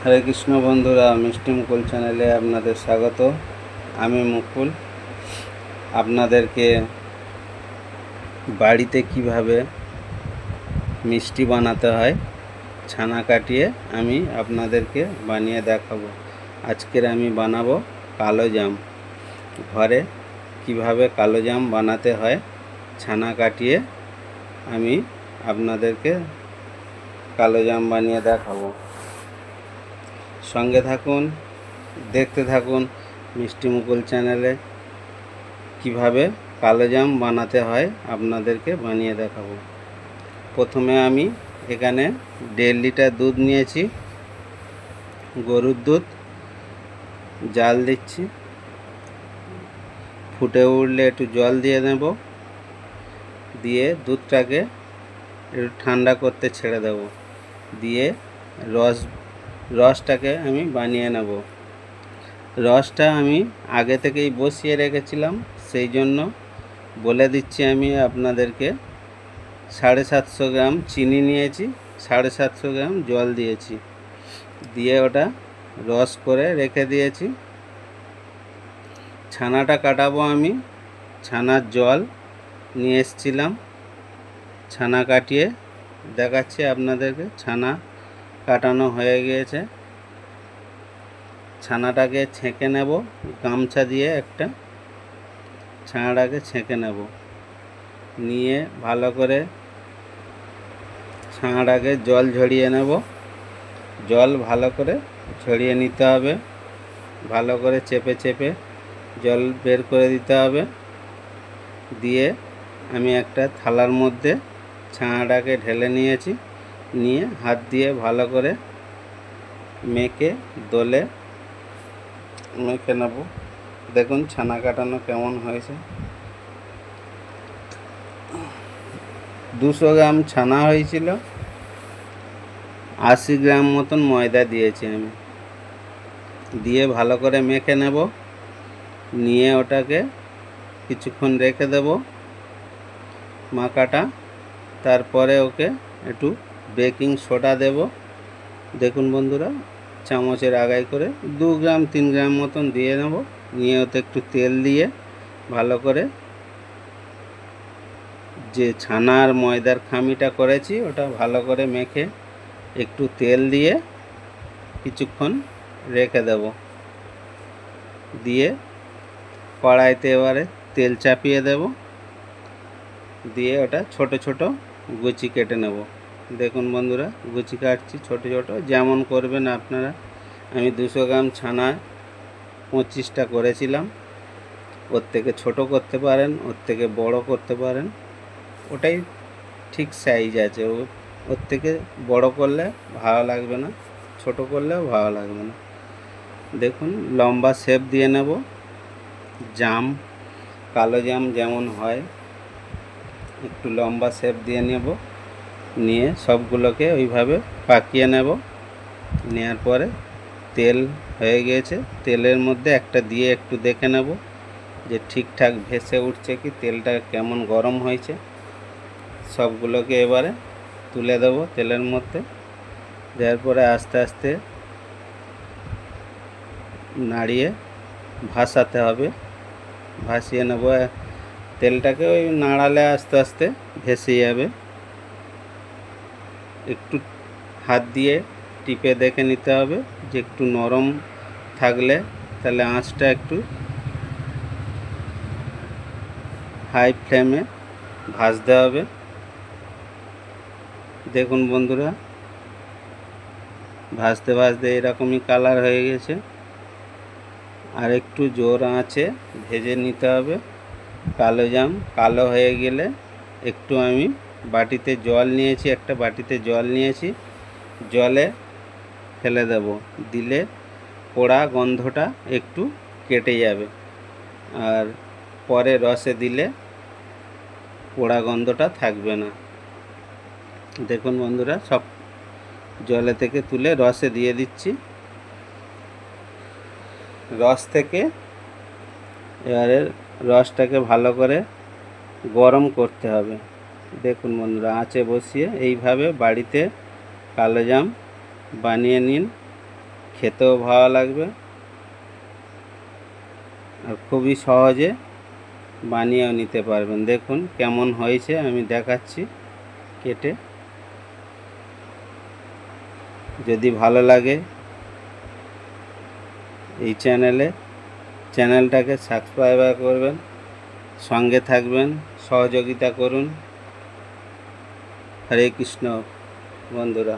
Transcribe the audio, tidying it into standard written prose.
হরে কৃষ্ণ বন্ধুরা, মিষ্টি মুকুল চ্যানেলে আপনাদের স্বাগত। আমি মুকুল আপনাদেরকে বাড়িতে কিভাবে মিষ্টি বানাতে হয় ছানা কাটিয়ে আমি আপনাদেরকে বানিয়ে দেখাবো। আজকের আমি বানাবো কালো জাম। ঘরে কিভাবে কালো জাম বানাতে হয় ছানা কাটিয়ে আমি আপনাদেরকে কালো জাম বানিয়ে দেখাবো। সঙ্গে থাকুন, দেখতে থাকুন মিষ্টি মুকুল চ্যানেলে কিভাবে কালো জাম বানাতে হয় আপনাদেরকে বানিয়ে দেখাবো। প্রথমে আমি এখানে 1.5 লিটার দুধ নিয়েছি, গরুর দুধ। জাল দিচ্ছি, ফুটে উঠলে একটু জল দিয়ে নেব, দিয়ে দুধটাকে একটু ঠান্ডা করতে ছেড়ে দেব, দিয়ে রসটাকে আমি বানিয়ে নেব। রসটা আমি আগে থেকেই বসিয়ে রেখেছিলাম, সেই জন্য বলে দিচ্ছি আমি আপনাদেরকে। 750 গ্রাম চিনি নিয়েছি, 750 গ্রাম জল দিয়েছি, দিয়ে ওটা রস করে রেখে দিয়েছি। ছানাটা কাটাবো আমি। ছানার জল নিয়ে এসেছিলাম, ছানা কাটিয়ে দেখাচ্ছি আপনাদেরকে। ছানা কাটানো হয়ে গিয়েছে। ছানাটাকে ছেঁকে নেব গামছা দিয়ে, একটা ছানাটাকে ছেঁকে নেব, নিয়ে ভালো করে ছানাটাকে জল ঝরিয়ে নেব। জল ভালো করে ঝরিয়ে নিতে হবে, ভালো করে চেপে চেপে জল বের করে দিতে হবে। দিয়ে আমি একটা থালার মধ্যে ছানাটাকে ঢেলে নিয়েছি, নিয়ে হাত দিয়ে ভালো করে মেখে দোলে মেখে নেব। দেখুন ছানা কাটানো কেমন হয়েছে। 200 গ্রাম ছানা হয়েছিল, 80 গ্রাম মতন ময়দা দিয়েছি আমি, দিয়ে ভালো করে মেখে নেব। নিয়ে ওটাকে কিছুক্ষণ রেখে দেব মাখাটা। তারপরে ওকে একটু বেকিং সোডা দেব। দেখুন বন্ধুরা, চামচের আগায় করে 2 গ্রাম 3 গ্রাম মতন দিয়ে নেব। নিয়ে ওতে একটু তেল দিয়ে ভালো করে যে ছানা আর ময়দার খামিটা করেছি ওটা ভালো করে মেখে একটু তেল দিয়ে কিছুক্ষণ রেখে দেব। দিয়ে কড়াইতে এবারে তেল চাপিয়ে দেব, দিয়ে ওটা ছোট ছোট গুচি কেটে নেব। দেখুন বন্ধুরা, গুচি কাটছি ছোট ছোট, যেমন করবেন আপনারা। আমি 200 গ্রাম ছানায় 25টা করেছিলাম। ওর থেকে ছোট করতে পারেন, ওর থেকে বড় করতে পারেন, ওটাই ঠিক সাইজ আছে। ওর থেকে বড় করলে ভালো লাগবে না, ছোট করলেও ভালো লাগবে না। দেখুন লম্বা শেপ দিয়ে নেব। জাম, কালো জাম যেমন হয় একটু লম্বা শেপ দিয়ে নেব। নিয়ে সবগুলোকে ওইভাবে পাকিয়ে নেব। নেওয়ার পরে তেল হয়ে গিয়েছে, তেলের মধ্যে একটা দিয়ে একটু দেখে নেব যে ঠিকঠাক ভেসে উঠছে কি, তেলটা কেমন গরম হয়েছে। সবগুলোকে এবারে তুলে দেব তেলের মধ্যে। দেওয়ার পরে আস্তে আস্তে নাড়িয়ে ভাসাতে হবে, ভাসিয়ে নেব। তেলটাকে ওই নাড়ালে আস্তে আস্তে ভেসে যাবে। একটু হাত দিয়ে টিপে দেখে নিতে হবে যে একটু নরম থাকলে তাহলে আঁচটা একটু হাই ফ্লেমে ভাজতে হবে। দেখুন বন্ধুরা, ভাজতে ভাজতে এরকমই কালার হয়ে গেছে। আর একটু জোর আঁচে ভেজে নিতে হবে। কালো জাম কালো হয়ে গেলে একটু আমি বাটিতে জল নিয়েছি, একটা বাটিতে জল নিয়েছি, জলে ফেলে দেব। দিলে পোড়া গন্ধটা একটু কেটে যাবে, আর পরে রসে দিলে পোড়া গন্ধটা থাকবে না। দেখুন বন্ধুরা, সব জলে থেকে তুলে রসে দিয়ে দিচ্ছি। রস থেকে এবারে রসটাকে ভালো করে গরম করতে হবে। দেখুন বন্ধুরা, আঁচে বসিয়ে এইভাবে বাড়িতে কালো জাম বানিয়ে নিন। খেতেও ভালো লাগবে আর খুবই সহজে বানিয়েও নিতে পারবেন। দেখুন কেমন হয়েছে, আমি দেখাচ্ছি কেটে। যদি ভালো লাগে এই চ্যানেলটাকে সাবস্ক্রাইব করবেন, সঙ্গে থাকবেন, সহযোগিতা করুন। হরে কৃষ্ণ বন্ধুরা।